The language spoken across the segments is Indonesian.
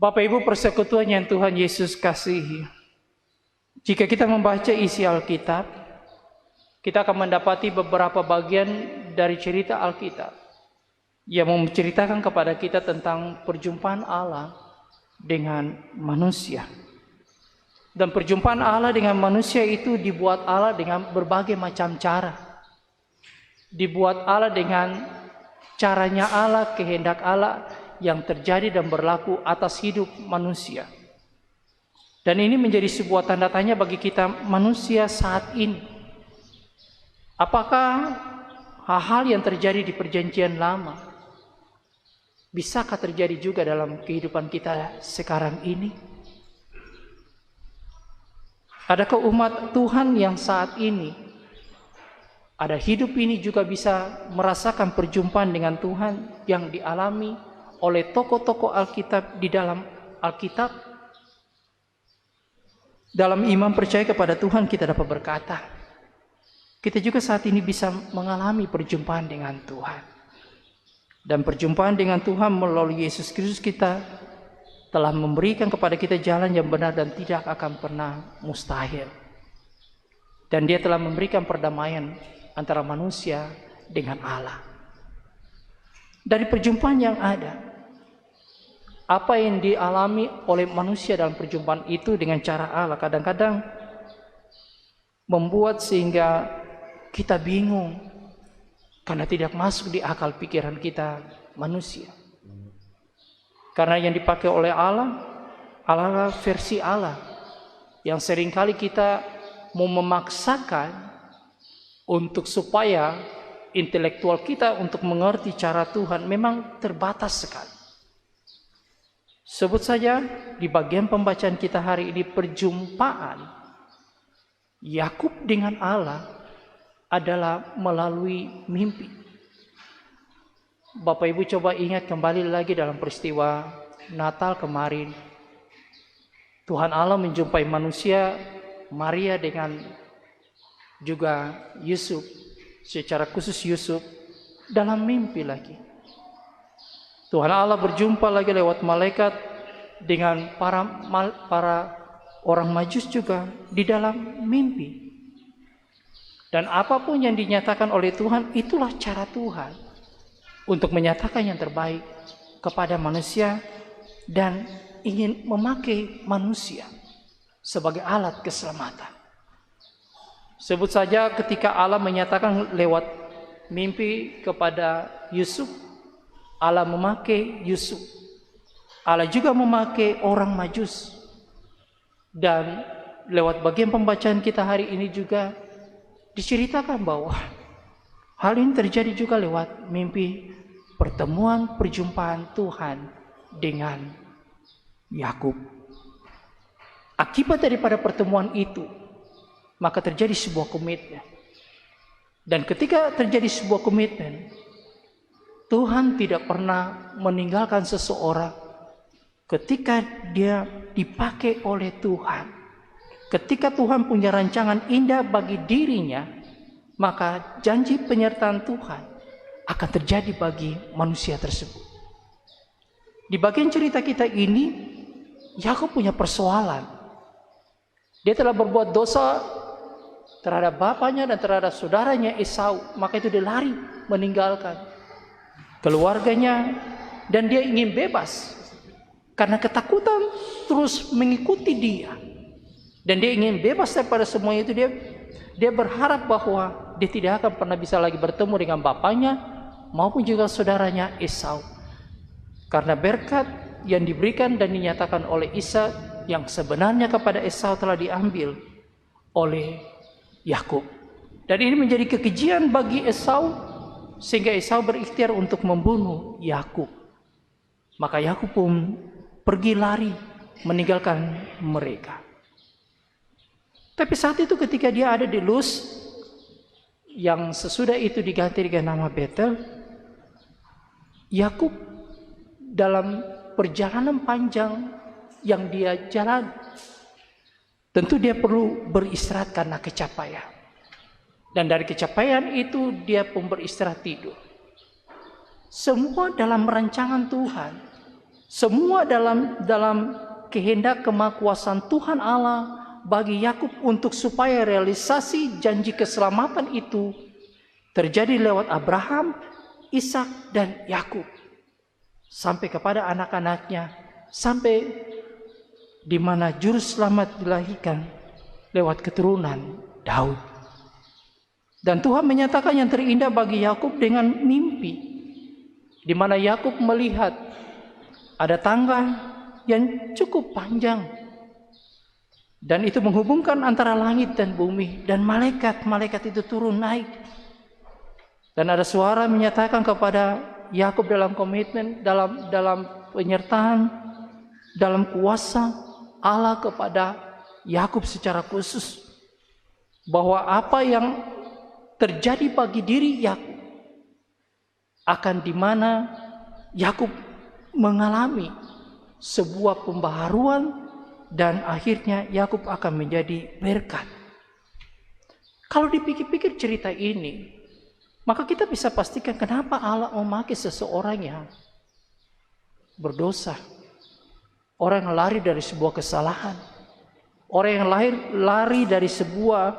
Bapak Ibu persekutuan yang Tuhan Yesus kasihi, jika kita membaca isi Alkitab, kita akan mendapati beberapa bagian dari cerita Alkitab yang menceritakan kepada kita tentang perjumpaan Allah dengan manusia. Dan perjumpaan Allah dengan manusia itu dibuat Allah dengan berbagai macam cara. Dibuat Allah dengan caranya Allah, kehendak Allah yang terjadi dan berlaku atas hidup manusia. Dan ini menjadi sebuah tanda tanya bagi kita manusia saat ini. Apakah hal-hal yang terjadi di perjanjian lama bisakah terjadi juga dalam kehidupan kita sekarang ini? Adakah umat Tuhan yang saat ini ada hidup ini juga bisa merasakan perjumpaan dengan Tuhan yang dialami oleh tokoh-tokoh Alkitab di dalam Alkitab? Dalam iman percaya kepada Tuhan kita dapat berkata, kita juga saat ini bisa mengalami perjumpaan dengan Tuhan. Dan perjumpaan dengan Tuhan melalui Yesus Kristus kita telah memberikan kepada kita jalan yang benar dan tidak akan pernah mustahil. Dan Dia telah memberikan perdamaian antara manusia dengan Allah. Dari perjumpaan yang ada, apa yang dialami oleh manusia dalam perjumpaan itu dengan cara Allah kadang-kadang membuat sehingga kita bingung karena tidak masuk di akal pikiran kita manusia. Karena yang dipakai oleh Allah adalah versi Allah yang seringkali kita mau memaksakan untuk supaya intelektual kita untuk mengerti cara Tuhan memang terbatas sekali. Sebut saja di bagian pembacaan kita hari ini perjumpaan Yakub dengan Allah adalah melalui mimpi. Bapak Ibu coba ingat kembali lagi dalam peristiwa Natal kemarin. Tuhan Allah menjumpai manusia, Maria dengan juga Yusuf, secara khusus Yusuf dalam mimpi lagi. Tuhan Allah berjumpa lagi lewat malaikat dengan para orang Majus juga di dalam mimpi. Dan apapun yang dinyatakan oleh Tuhan, itulah cara Tuhan untuk menyatakan yang terbaik kepada manusia dan ingin memakai manusia sebagai alat keselamatan. Sebut saja ketika Allah menyatakan lewat mimpi kepada Yusuf, Allah memakai Yusuf. Allah juga memakai orang Majus. Dan lewat bagian pembacaan kita hari ini juga diceritakan bahwa hal ini terjadi juga lewat mimpi pertemuan perjumpaan Tuhan dengan Yakub. Akibat daripada pertemuan itu, maka terjadi sebuah komitmen. Dan ketika terjadi sebuah komitmen, Tuhan tidak pernah meninggalkan seseorang ketika dia dipakai oleh Tuhan. Ketika Tuhan punya rancangan indah bagi dirinya, maka janji penyertaan Tuhan akan terjadi bagi manusia tersebut. Di bagian cerita kita ini, Yakub punya persoalan. Dia telah berbuat dosa terhadap bapaknya dan terhadap saudaranya Esau, maka itu dia lari meninggalkan keluarganya dan dia ingin bebas. Karena ketakutan terus mengikuti dia. Dan dia ingin bebas daripada semua itu. Dia berharap bahwa dia tidak akan pernah bisa lagi bertemu dengan bapaknya maupun juga saudaranya Esau. Karena berkat yang diberikan dan dinyatakan oleh Ishak yang sebenarnya kepada Esau telah diambil oleh Yakub. Dan ini menjadi kekejian bagi Esau sehingga Esau berikhtiar untuk membunuh Yakub. Maka Yakub pun pergi lari meninggalkan mereka. Tapi saat itu ketika dia ada di Luz yang sesudah itu diganti dengan nama Betel, Yakub dalam perjalanan panjang yang dia jalan, tentu dia perlu beristirahat karena kecapaian. Dan dari kecapaian itu dia pun beristirahat tidur. Semua dalam rancangan Tuhan Semua dalam kehendak kemahakuasaan Tuhan Allah bagi Yakub untuk supaya realisasi janji keselamatan itu terjadi lewat Abraham, Ishak dan Yakub sampai kepada anak-anaknya, sampai di mana juru selamat dilahirkan lewat keturunan Daud. Dan Tuhan menyatakan yang terindah bagi Yakub dengan mimpi, di mana Yakub melihat ada tangga yang cukup panjang, dan itu menghubungkan antara langit dan bumi, dan malaikat itu turun naik. Dan ada suara menyatakan kepada Yakub dalam komitmen, dalam penyertaan, dalam kuasa Allah kepada Yakub secara khusus, bahwa apa yang terjadi bagi diri Yakub akan di mana Yakub mengalami sebuah pembaharuan dan akhirnya Yakub akan menjadi berkat. Kalau dipikir-pikir cerita ini, maka kita bisa pastikan kenapa Allah memakai seseorang yang berdosa, orang yang lari dari sebuah kesalahan, orang yang lari dari sebuah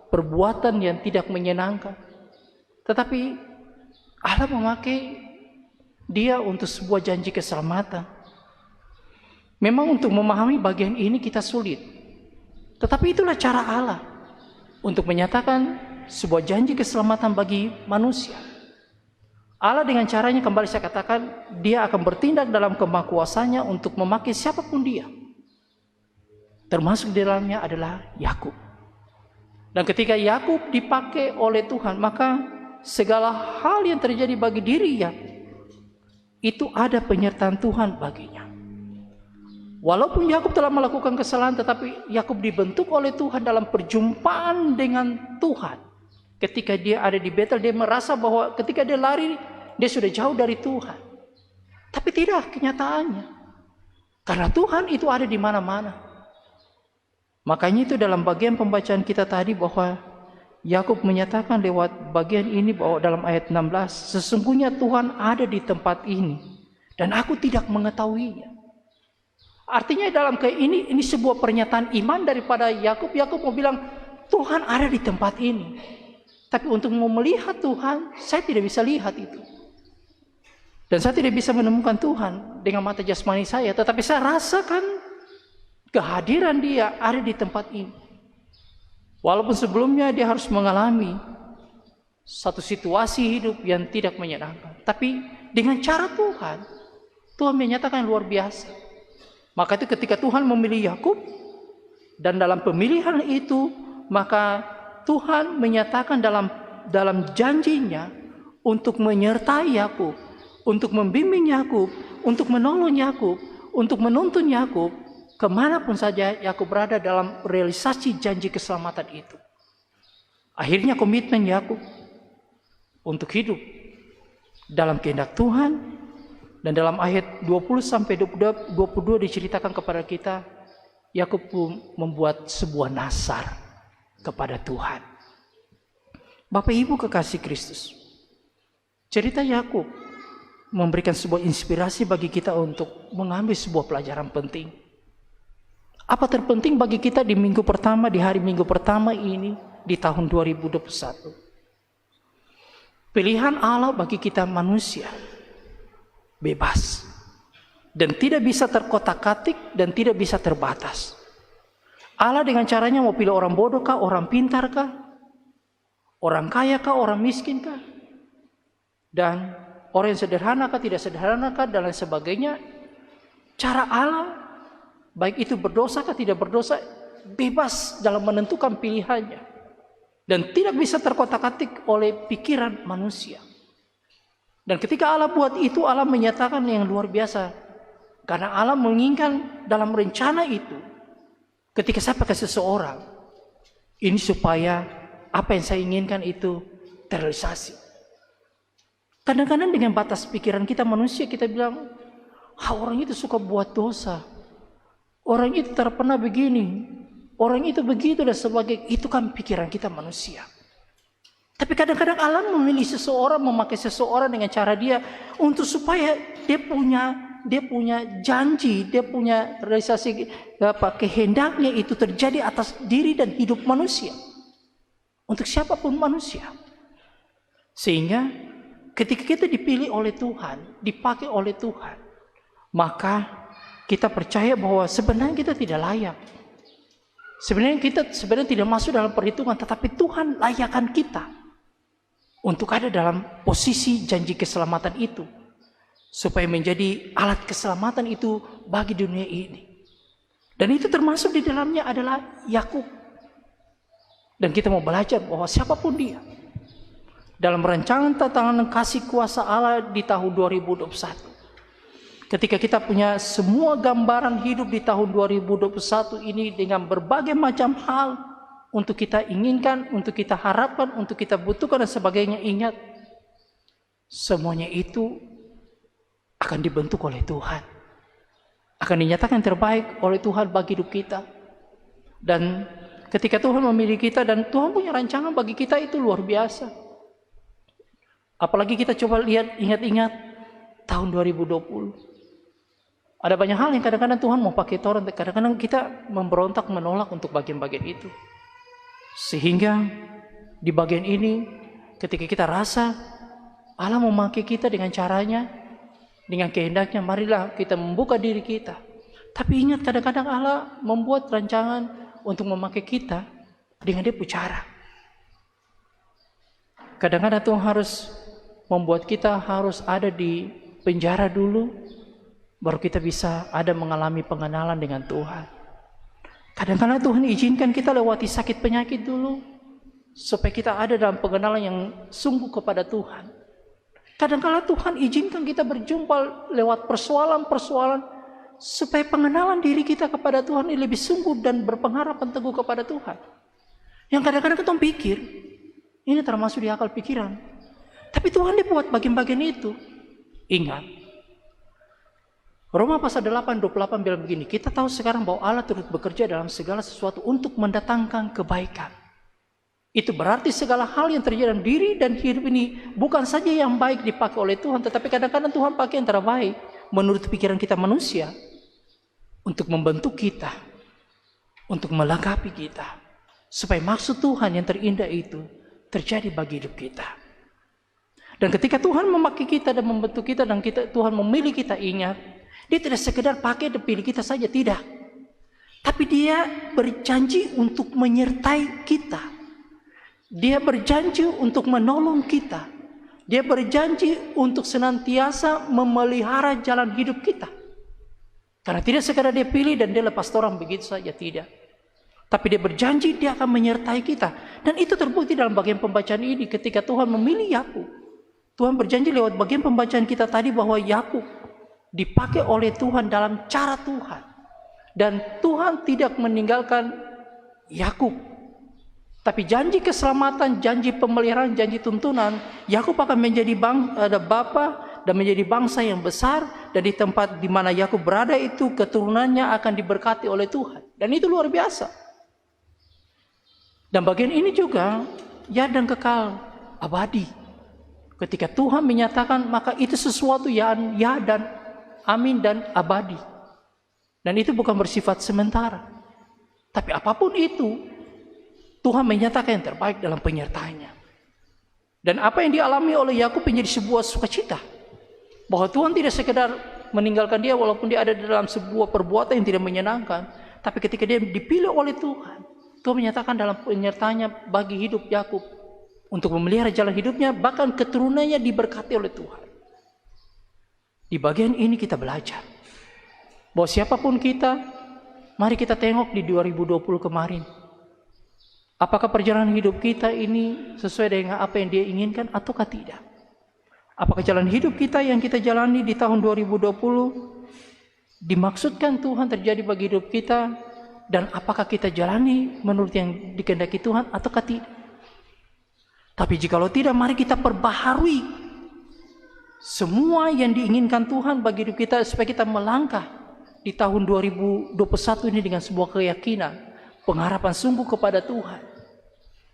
perbuatan yang tidak menyenangkan. Tetapi Allah memakai dia untuk sebuah janji keselamatan. Memang untuk memahami bagian ini kita sulit, tetapi itulah cara Allah untuk menyatakan sebuah janji keselamatan bagi manusia. Allah dengan caranya, kembali saya katakan, dia akan bertindak dalam kemahakuasaannya untuk memakai siapapun dia, termasuk di dalamnya adalah Yakub. Dan ketika Yakub dipakai oleh Tuhan, maka segala hal yang terjadi bagi diri Yakub itu ada penyertaan Tuhan baginya. Walaupun Yakub telah melakukan kesalahan, tetapi Yakub dibentuk oleh Tuhan dalam perjumpaan dengan Tuhan. Ketika dia ada di Betel, dia merasa bahwa ketika dia lari, dia sudah jauh dari Tuhan. Tapi tidak kenyataannya, karena Tuhan itu ada di mana-mana. Makanya itu dalam bagian pembacaan kita tadi bahwa Yakub menyatakan lewat bagian ini bahwa dalam ayat 16, sesungguhnya Tuhan ada di tempat ini dan aku tidak mengetahuinya. Artinya dalam ini sebuah pernyataan iman daripada Yakub. Yakub mau bilang Tuhan ada di tempat ini, tapi untuk mau melihat Tuhan, saya tidak bisa lihat itu, dan saya tidak bisa menemukan Tuhan dengan mata jasmani saya, tetapi saya rasakan kehadiran dia ada di tempat ini. Walaupun sebelumnya dia harus mengalami satu situasi hidup yang tidak menyenangkan, tapi dengan cara Tuhan menyatakan luar biasa. Maka itu ketika Tuhan memilih Yakub, dan dalam pemilihan itu, maka Tuhan menyatakan dalam janjinya untuk menyertai Yakub, untuk membimbing Yakub, untuk menolong Yakub, untuk menuntun Yakub kemanapun saja Yakub berada dalam realisasi janji keselamatan itu. Akhirnya komitmen Yakub untuk hidup dalam kehendak Tuhan, dan dalam ayat 20-22 diceritakan kepada kita, Yakub pun membuat sebuah nazar kepada Tuhan. Bapak Ibu kekasih Kristus, cerita Yakub memberikan sebuah inspirasi bagi kita untuk mengambil sebuah pelajaran penting. Apa terpenting bagi kita di minggu pertama, di hari minggu pertama ini, di tahun 2021? Pilihan Allah bagi kita manusia bebas, dan tidak bisa terkotak-katik, dan tidak bisa terbatas. Allah dengan caranya mau pilih orang bodoh kah, orang pintar kah, orang kaya kah, orang miskin kah, dan orang yang sederhana kah, tidak sederhana kah, dan lain sebagainya. Cara Allah, baik itu berdosa atau tidak berdosa, bebas dalam menentukan pilihannya, dan tidak bisa terkotak-katik oleh pikiran manusia. Dan ketika Allah buat itu, Allah menyatakan yang luar biasa, karena Allah menginginkan dalam rencana itu, ketika saya pakai seseorang ini supaya apa yang saya inginkan itu terrealisasi. Kadang-kadang dengan batas pikiran kita manusia, kita bilang, orang itu suka buat dosa, orang itu terpena begini, orang itu begitu dan sebagainya. Itu kan pikiran kita manusia. Tapi kadang-kadang Allah memilih seseorang, memakai seseorang dengan cara dia untuk supaya dia punya dia punya janji, dia punya realisasi kehendaknya itu terjadi atas diri dan hidup manusia. Untuk siapapun manusia. Sehingga ketika kita dipilih oleh Tuhan, dipakai oleh Tuhan, maka kita percaya bahwa sebenarnya kita tidak layak. Sebenarnya kita tidak masuk dalam perhitungan, tetapi Tuhan layakkan kita untuk ada dalam posisi janji keselamatan itu, supaya menjadi alat keselamatan itu bagi dunia ini. Dan itu termasuk di dalamnya adalah Yakub. Dan kita mau belajar bahwa siapapun dia, dalam rancangan tantangan kasih kuasa Allah di tahun 2021, ketika kita punya semua gambaran hidup di tahun 2021 ini dengan berbagai macam hal untuk kita inginkan, untuk kita harapkan, untuk kita butuhkan dan sebagainya, ingat, semuanya itu akan dibentuk oleh Tuhan. Akan dinyatakan terbaik oleh Tuhan bagi hidup kita. Dan ketika Tuhan memilih kita dan Tuhan punya rancangan bagi kita, itu luar biasa. Apalagi kita coba lihat, ingat-ingat tahun 2020. Ada banyak hal yang kadang-kadang Tuhan mau pakai Torah, kadang-kadang kita memberontak, menolak untuk bagian-bagian itu. Sehingga di bagian ini, ketika kita rasa Allah memakai kita dengan caranya, dengan kehendaknya, marilah kita membuka diri kita. Tapi ingat, kadang-kadang Allah membuat rancangan untuk memakai kita dengan Dia punya cara. Kadang-kadang Tuhan harus membuat kita harus ada di penjara dulu, baru kita bisa ada mengalami pengenalan dengan Tuhan. Kadang-kadang Tuhan izinkan kita lewati sakit penyakit dulu, supaya kita ada dalam pengenalan yang sungguh kepada Tuhan. Kadang-kadang Tuhan izinkan kita berjumpa lewat persoalan-persoalan, supaya pengenalan diri kita kepada Tuhan ini lebih sungguh dan berpengharapan teguh kepada Tuhan. Yang kadang-kadang kita pikir, ini termasuk di akal pikiran. Tapi Tuhan dibuat bagian-bagian itu. Ingat, Roma pasal 8:28 bilang begini, kita tahu sekarang bahwa Allah turut bekerja dalam segala sesuatu untuk mendatangkan kebaikan. Itu berarti segala hal yang terjadi dalam diri dan hidup ini bukan saja yang baik dipakai oleh Tuhan, tetapi kadang-kadang Tuhan pakai yang terbaik menurut pikiran kita manusia untuk membentuk kita, untuk melengkapi kita, supaya maksud Tuhan yang terindah itu terjadi bagi hidup kita. Dan ketika Tuhan memakai kita dan membentuk kita dan Tuhan memilih kita, ingat, Dia tidak sekedar pakai dan pilih kita saja, tidak. Tapi Dia berjanji untuk menyertai kita. Dia berjanji untuk menolong kita. Dia berjanji untuk senantiasa memelihara jalan hidup kita. Karena tidak sekedar Dia pilih dan Dia lepas orang begitu saja, tidak. Tapi Dia berjanji Dia akan menyertai kita. Dan itu terbukti dalam bagian pembacaan ini ketika Tuhan memilih Yakub. Tuhan berjanji lewat bagian pembacaan kita tadi bahwa Yakub dipakai oleh Tuhan dalam cara Tuhan. Dan Tuhan tidak meninggalkan Yakub. Tapi janji keselamatan, janji pemeliharaan, janji tuntunan, Yakub akan menjadi bapa dan menjadi bangsa yang besar. Dan di tempat di mana Yakub berada itu, keturunannya akan diberkati oleh Tuhan. Dan itu luar biasa. Dan bagian ini juga ya dan kekal abadi. Ketika Tuhan menyatakan, maka itu sesuatu yang ya dan amin dan abadi. Dan itu bukan bersifat sementara. Tapi apapun itu, Tuhan menyatakan yang terbaik dalam penyertaannya. Dan apa yang dialami oleh Yakub menjadi sebuah sukacita. Bahwa Tuhan tidak sekedar meninggalkan dia walaupun dia ada dalam sebuah perbuatan yang tidak menyenangkan. Tapi ketika dia dipilih oleh Tuhan, Tuhan menyatakan dalam penyertaannya bagi hidup Yakub, untuk memelihara jalan hidupnya, bahkan keturunannya diberkati oleh Tuhan. Di bagian ini kita belajar bahwa siapapun kita, mari kita tengok di 2020 kemarin. Apakah perjalanan hidup kita ini sesuai dengan apa yang Dia inginkan ataukah tidak? Apakah jalan hidup kita yang kita jalani di tahun 2020 dimaksudkan Tuhan terjadi bagi hidup kita, dan apakah kita jalani menurut yang dikehendaki Tuhan ataukah tidak? Tapi jikalau tidak, mari kita perbaharui semua yang diinginkan Tuhan bagi hidup kita, supaya kita melangkah di tahun 2021 ini dengan sebuah keyakinan, pengharapan sungguh kepada Tuhan.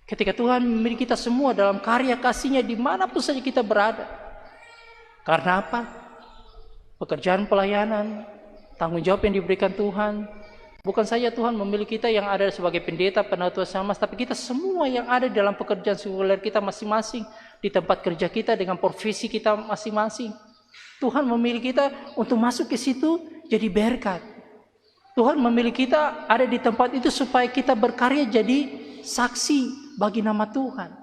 Ketika Tuhan memiliki kita semua dalam karya kasih-Nya dimanapun saja kita berada. Karena apa? pekerjaan pelayanan, tanggung jawab yang diberikan Tuhan. Bukan saja Tuhan memilih kita yang ada sebagai pendeta, penatua samas, tapi kita semua yang ada dalam pekerjaan sekuler kita masing-masing, di tempat kerja kita dengan profesi kita masing-masing. Tuhan memilih kita untuk masuk ke situ jadi berkat. Tuhan memilih kita ada di tempat itu supaya kita berkarya jadi saksi bagi nama Tuhan.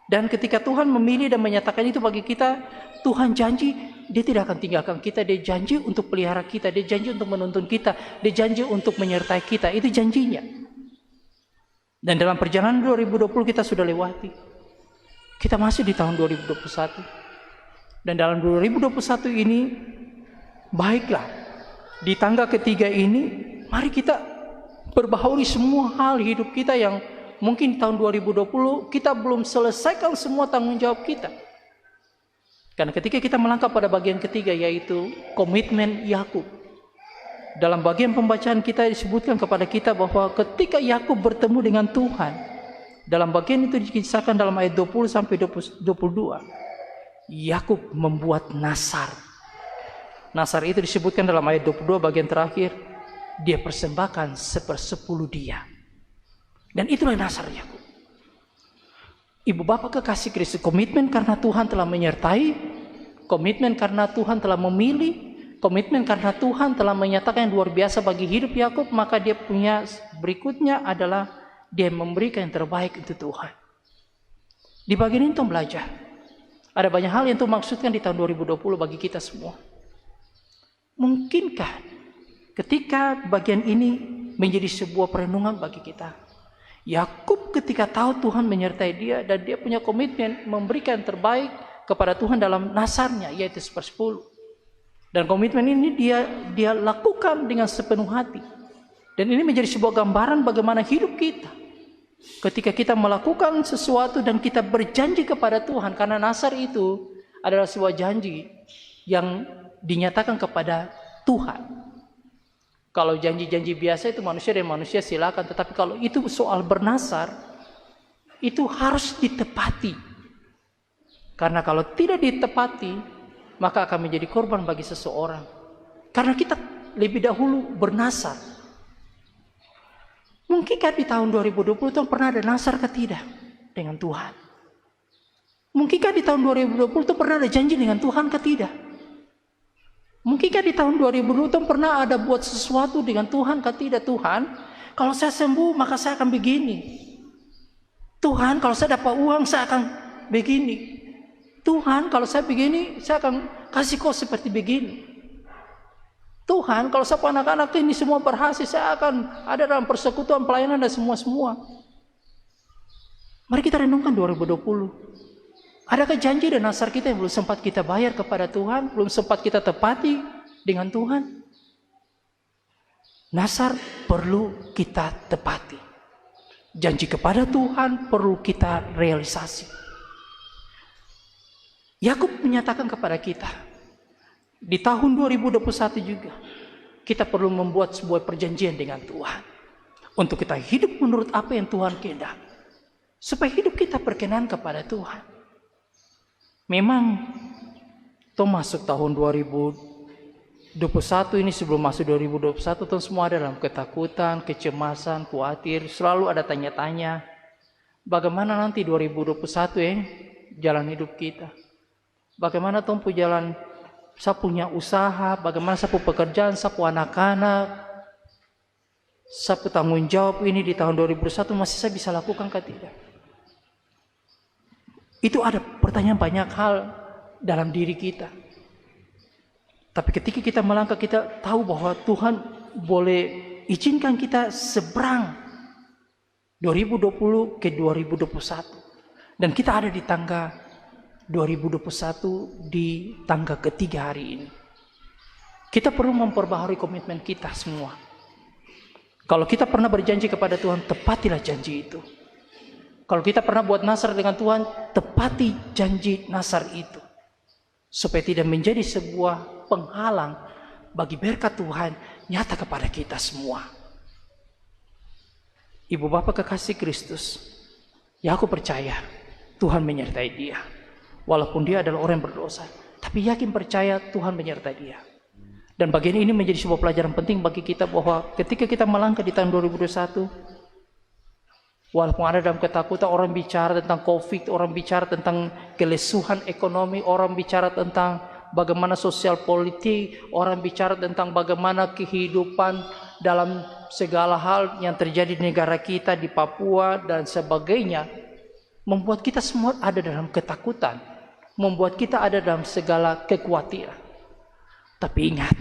Dan ketika Tuhan memilih dan menyatakan itu bagi kita, Tuhan janji Dia tidak akan tinggalkan kita. Dia janji untuk pelihara kita, Dia janji untuk menuntun kita, Dia janji untuk menyertai kita. Itu janjinya. Dan dalam perjalanan 2020 kita sudah lewati. Kita masih di tahun 2021. Dan dalam 2021 ini, baiklah, di tangga ketiga ini, mari kita perbaharui semua hal hidup kita yang mungkin tahun 2020 kita belum selesaikan semua tanggung jawab kita. Karena ketika kita melangkah pada bagian ketiga, yaitu komitmen Yakub. Dalam bagian pembacaan kita disebutkan kepada kita bahwa ketika Yakub bertemu dengan Tuhan, dalam bagian itu dikisahkan dalam ayat 20 sampai 22, Yakub membuat nasar. Nasar itu disebutkan dalam ayat 22 bagian terakhir, dia persembahkan 1/10 dia. Dan itulah nasar Yakub. Ibu bapak kekasih Kristus, komitmen karena Tuhan telah menyertai, komitmen karena Tuhan telah memilih, komitmen karena Tuhan telah menyatakan yang luar biasa bagi hidup Yakub, maka dia punya berikutnya adalah dia memberikan yang terbaik untuk Tuhan. Di bagian ini Tuhan belajar. Ada banyak hal yang Tuhan maksudkan di tahun 2020 bagi kita semua. Mungkinkah ketika bagian ini menjadi sebuah perenungan bagi kita? Yakub ketika tahu Tuhan menyertai dia dan dia punya komitmen memberikan yang terbaik kepada Tuhan dalam nasarnya, yaitu 1/10. Dan komitmen ini dia lakukan dengan sepenuh hati. Dan ini menjadi sebuah gambaran bagaimana hidup kita. Ketika kita melakukan sesuatu dan kita berjanji kepada Tuhan, karena nasar itu adalah sebuah janji yang dinyatakan kepada Tuhan. Kalau janji-janji biasa itu manusia dan manusia silakan, tetapi kalau itu soal bernasar, itu harus ditepati. Karena kalau tidak ditepati, maka akan menjadi korban bagi seseorang. Karena kita lebih dahulu bernasar. Mungkinkah di tahun 2020 Tuhan pernah ada nasar ke tidak dengan Tuhan? Mungkinkah di tahun 2020 Tuhan pernah ada janji dengan Tuhan ke tidak? Mungkinkah di tahun 2020 Tuhan pernah ada buat sesuatu dengan Tuhan ke tidak? Tuhan, kalau saya sembuh maka saya akan begini. Tuhan, kalau saya dapat uang saya akan begini. Tuhan, kalau saya begini saya akan kasih kau seperti begini. Tuhan, kalau saya anak-anak ini semua berhasil, saya akan ada dalam persekutuan pelayanan dan semua-semua. Mari kita renungkan 2020. Adakah janji dan nasar kita yang belum sempat kita bayar kepada Tuhan, belum sempat kita tepati dengan Tuhan? Nasar perlu kita tepati. Janji kepada Tuhan perlu kita realisasi. Yakub menyatakan kepada kita, di tahun 2021 juga, kita perlu membuat sebuah perjanjian dengan Tuhan. Untuk kita hidup menurut apa yang Tuhan kehendaki. Supaya hidup kita berkenan kepada Tuhan. Memang Tuhan masuk tahun 2021 ini, sebelum masuk 2021 Tuhan semua ada dalam ketakutan, kecemasan, khawatir, selalu ada tanya-tanya. Bagaimana nanti 2021 jalan hidup kita? Bagaimana Tuhan punya jalan, saya punya usaha, bagaimana saya punya pekerjaan, saya punya anak-anak, saya punya tanggung jawab ini di tahun 2021 masih saya bisa lakukan atau tidak? Itu ada pertanyaan banyak hal dalam diri kita. Tapi ketika kita melangkah, kita tahu bahwa Tuhan boleh izinkan kita seberang 2020 ke 2021. Dan kita ada di tangga 2021, di tangga ketiga hari ini. Kita perlu memperbaharui komitmen kita semua. Kalau kita pernah berjanji kepada Tuhan, tepatilah janji itu. Kalau kita pernah buat nasar dengan Tuhan, tepati janji nasar itu. Supaya tidak menjadi sebuah penghalang bagi berkat Tuhan nyata kepada kita semua. Ibu bapak kekasih Kristus, ya aku percaya Tuhan menyertai dia. Walaupun dia adalah orang yang berdosa, tapi yakin percaya Tuhan menyertai dia. Dan bagian ini menjadi sebuah pelajaran penting bagi kita bahwa ketika kita melangkah di tahun 2021, walaupun ada dalam ketakutan, orang bicara tentang COVID, orang bicara tentang kelesuhan ekonomi, orang bicara tentang bagaimana sosial politik, orang bicara tentang bagaimana kehidupan dalam segala hal yang terjadi di negara kita, di Papua dan sebagainya, membuat kita semua ada dalam ketakutan, membuat kita ada dalam segala kekhawatiran. Tapi ingat,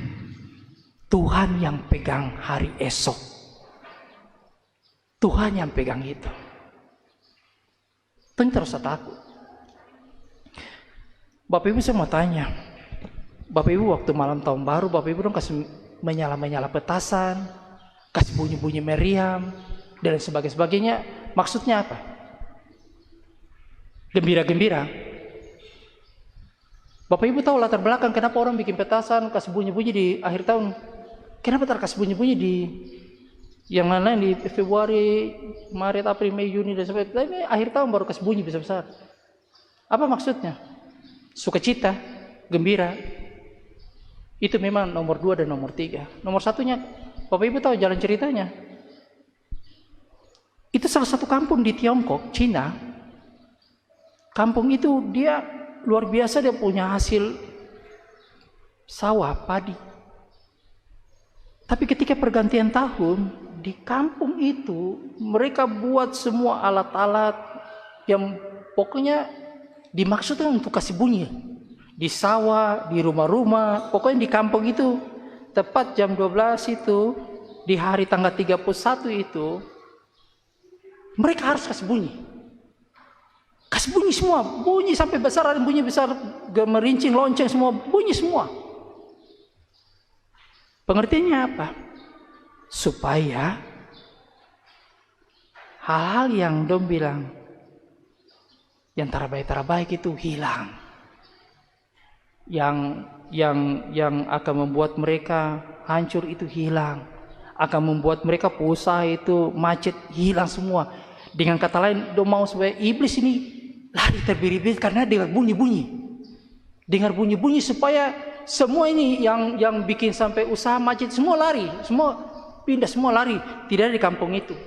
Tuhan yang pegang hari esok. Tuhan yang pegang itu. Tentu terus takut. Bapak Ibu saya mau tanya, Bapak Ibu waktu malam tahun baru, Bapak Ibu dong kasih menyala-menyala petasan, kasih bunyi-bunyi meriam, dan sebagainya. Maksudnya apa? Gembira-gembira. Bapak Ibu tahu latar belakang kenapa orang bikin petasan, kasih bunyi-bunyi di akhir tahun? Kenapa kasih bunyi-bunyi di yang lain-lain di Februari, Maret, April, Mei, Juni dan sebagainya? Tapi akhir tahun baru kasih bunyi besar-besar. Apa maksudnya? Sukacita, gembira. Itu memang nomor 2 dan nomor 3. Nomor 1-nya, Bapak Ibu tahu jalan ceritanya. Itu salah satu kampung di Tiongkok, Cina. Kampung itu dia luar biasa, dia punya hasil sawah, padi. Tapi ketika pergantian tahun, di kampung itu mereka buat semua alat-alat yang pokoknya dimaksudkan untuk kasih bunyi. Di sawah, di rumah-rumah, pokoknya di kampung itu tepat jam 12 itu, di hari tanggal 31 itu, mereka harus kasih bunyi. Kasih bunyi semua, bunyi sampai besar, bunyi besar, gemerincing, lonceng semua, bunyi semua. Pengertiannya apa? Supaya hal-hal yang dong bilang yang terbaik itu hilang. Yang akan membuat mereka hancur itu hilang. Akan membuat mereka usaha itu macet, hilang semua. Dengan kata lain, dong mau supaya iblis ini lari terbiri-biri karena dengar bunyi-bunyi. Dengar bunyi-bunyi supaya semua ini yang bikin sampai usaha macet semua lari, semua pindah, semua lari, tidak ada di kampung itu.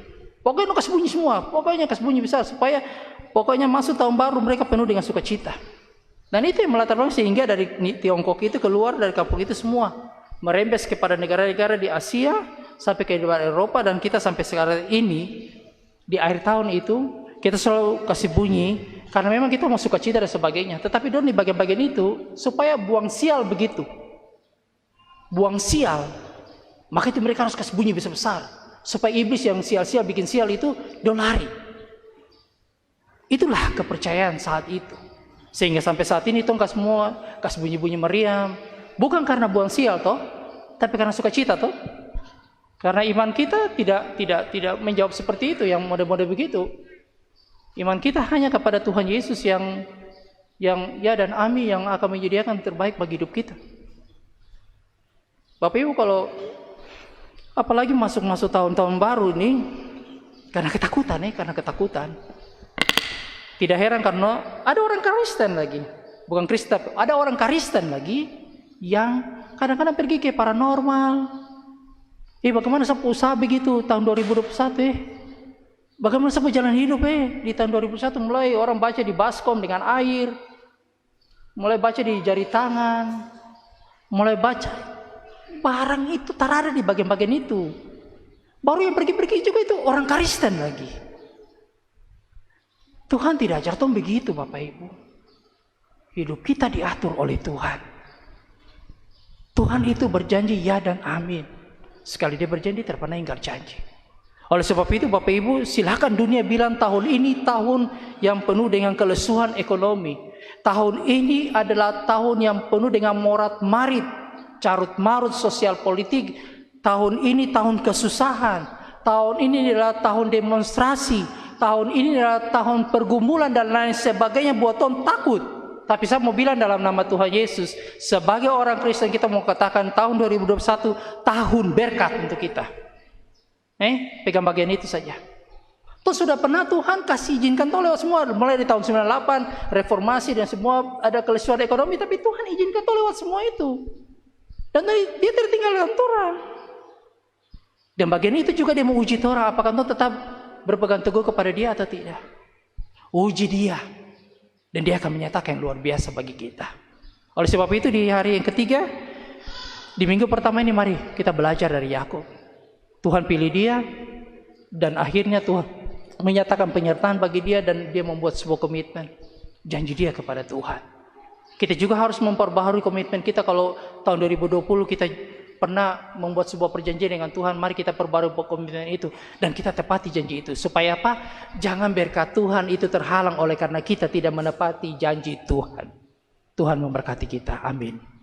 Pokoknya kasih bunyi semua, pokoknya kasih bunyi besar supaya pokoknya masuk tahun baru mereka penuh dengan sukacita. Dan itu yang melatar belakang sehingga dari Tiongkok itu keluar dari kampung itu semua merembes kepada negara-negara di Asia sampai ke Eropa, dan kita sampai sekarang ini di akhir tahun itu kita selalu kasih bunyi karena memang kita mau sukacita dan sebagainya. Tetapi di bagian-bagian itu supaya buang sial begitu, buang sial, maka itu mereka harus kasih bunyi besar-besar supaya iblis yang sial-sial bikin sial itu don lari. Itulah kepercayaan saat itu, sehingga sampai saat ini tongkat semua kasih bunyi-bunyi meriam, bukan karena buang sial toh, tapi karena sukacita toh. Karena iman kita tidak menjawab seperti itu, yang mode-mode begitu. Iman kita hanya kepada Tuhan Yesus yang ya dan amin, yang akan menyediakan terbaik bagi hidup kita. Bapak Ibu, kalau apalagi masuk tahun-tahun baru ini karena ketakutan. Tidak heran karena ada orang Kristen lagi, bukan Kristen, ada orang Kristen lagi yang kadang-kadang pergi ke paranormal. Bagaimana sampai usaha begitu tahun 2021 Bagaimana sampai jalan hidup di tahun 2021 mulai orang baca di baskom dengan air, mulai baca di jari tangan, mulai baca barang itu terada di bagian-bagian itu. Baru yang pergi-pergi juga itu orang Kristen lagi. Tuhan tidak ajar tong begitu, Bapak Ibu. Hidup kita diatur oleh Tuhan. Tuhan itu berjanji ya dan amin. Sekali dia berjanji tidak pernah ingkar janji. Oleh sebab itu Bapak Ibu, silakan dunia bilang tahun ini tahun yang penuh dengan kelesuan ekonomi. Tahun ini adalah tahun yang penuh dengan morat-marit, carut-marut sosial politik. Tahun ini tahun kesusahan. Tahun ini adalah tahun demonstrasi. Tahun ini adalah tahun pergumulan dan lain sebagainya, buat orang takut. Tapi saya mau bilang dalam nama Tuhan Yesus, sebagai orang Kristen kita mau katakan tahun 2021 tahun berkat untuk kita. Pegang bagian itu saja. Tuh sudah pernah Tuhan kasih izinkan tuh lewat semua, mulai dari tahun 98 reformasi dan semua ada kelesuan ekonomi, tapi Tuhan izinkan tuh lewat semua itu. Dan dia tertinggal dalam Torah. Dan bagian itu juga dia menguji Torah, apakah engkau tetap berpegang teguh kepada dia atau tidak. Uji dia. Dan dia akan menyatakan yang luar biasa bagi kita. Oleh sebab itu di hari yang ketiga, di minggu pertama ini mari kita belajar dari Yakub. Tuhan pilih dia, dan akhirnya Tuhan menyatakan penyertaan bagi dia, dan dia membuat sebuah komitmen, janji dia kepada Tuhan. Kita juga harus memperbaharui komitmen kita. Kalau tahun 2020 kita pernah membuat sebuah perjanjian dengan Tuhan, mari kita perbarui komitmen itu dan kita tepati janji itu. Supaya apa? Jangan berkat Tuhan itu terhalang oleh karena kita tidak menepati janji Tuhan. Tuhan memberkati kita. Amin.